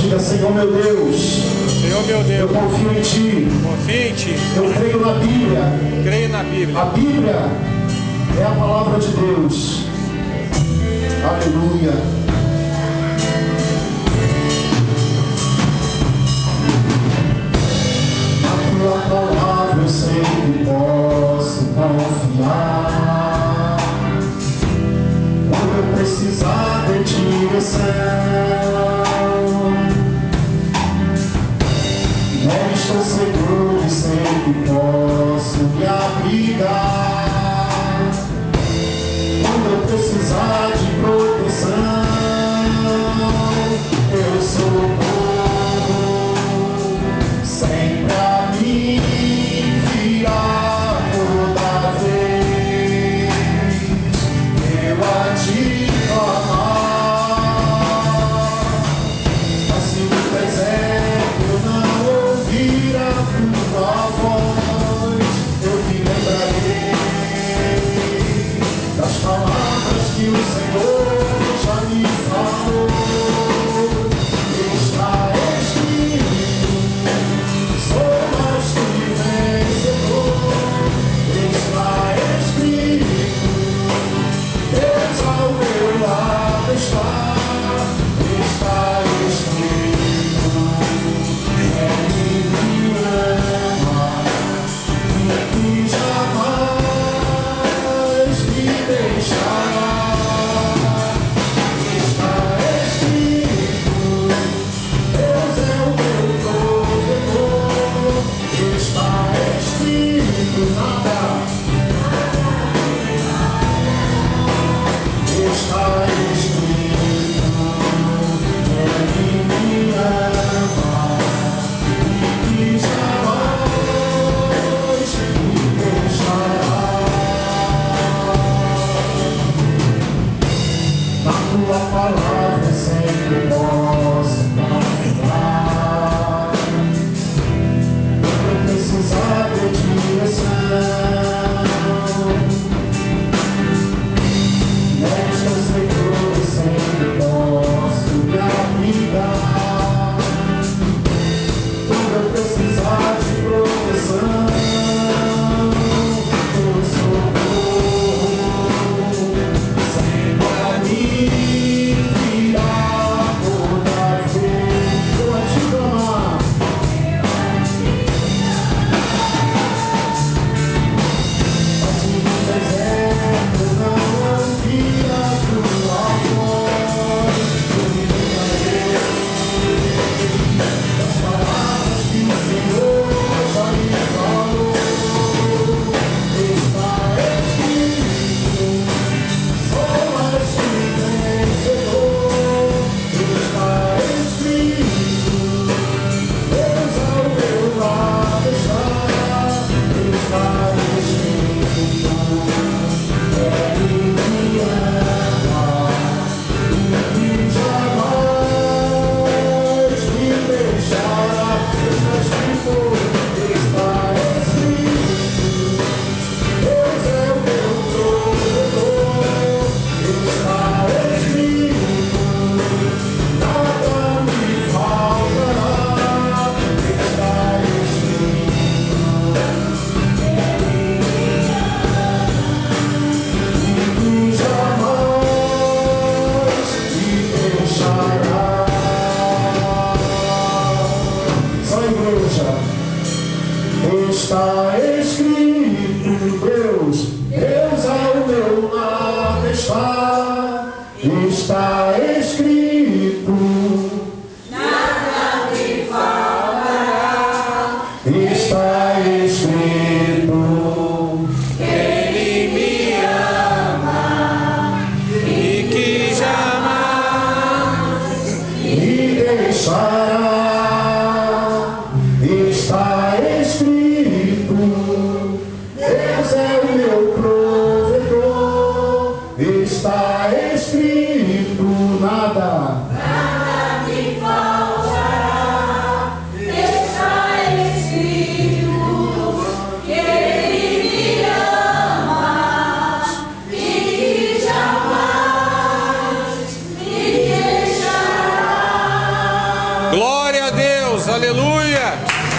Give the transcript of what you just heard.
Diga, Senhor meu Deus. Senhor meu Deus. Eu confio em Ti. Confio em Ti. Eu creio na Bíblia. Creio na Bíblia. A Bíblia é a palavra de Deus. Aleluia. Na Tua palavra eu sei que posso confiar. Quando eu precisar de direção, estou seguro e sei que posso me abrigar. Quando eu precisar de proteção, eu sou povo, sempre a me virar toda vez. Eu a Ti clamar, assim no deserto eu não ouvir a Tua voz, eu te lembrarei das palavras que o Senhor já me falou. Está escrito, sou mais que vencedor. Está escrito, Deus ao meu lado está. Está escrito, Ele me ama e jamais me deixará. Está escrito, Deus é o meu protetor. Está escrito, nada. Está escrito, Ele me ama e jamais me deixará. Na Tua palavra sempre posso confiar. Quando eu precisar de direção, estou seguro e sempre posso me abrigar. Quando eu precisar de proteção, eu sou povo, sempre a me virar toda vez. Eu a Te clamar, assim no deserto eu não ouvir a Tua voz, eu me lembrarei das palavras que o Senhor já me falou. Está escrito, sou mais que vencedor. Está escrito, Deus ao meu lado está. Está escrito, Ele me ama e jamais me deixará. Está escrito, Deus é o meu protetor. Está escrito, nada me faltará. Está escrito, Ele me ama e jamais me deixará. Só a igreja. Está escrito, Deus ao meu lado está. Está escrito, nada me faltará. Está escrito, Ele me ama e que jamais me deixará. Está escrito, Deus é o meu provedor. Está escrito, nada me faltará. Está escrito que Ele me ama e que jamais me deixará. Aleluia.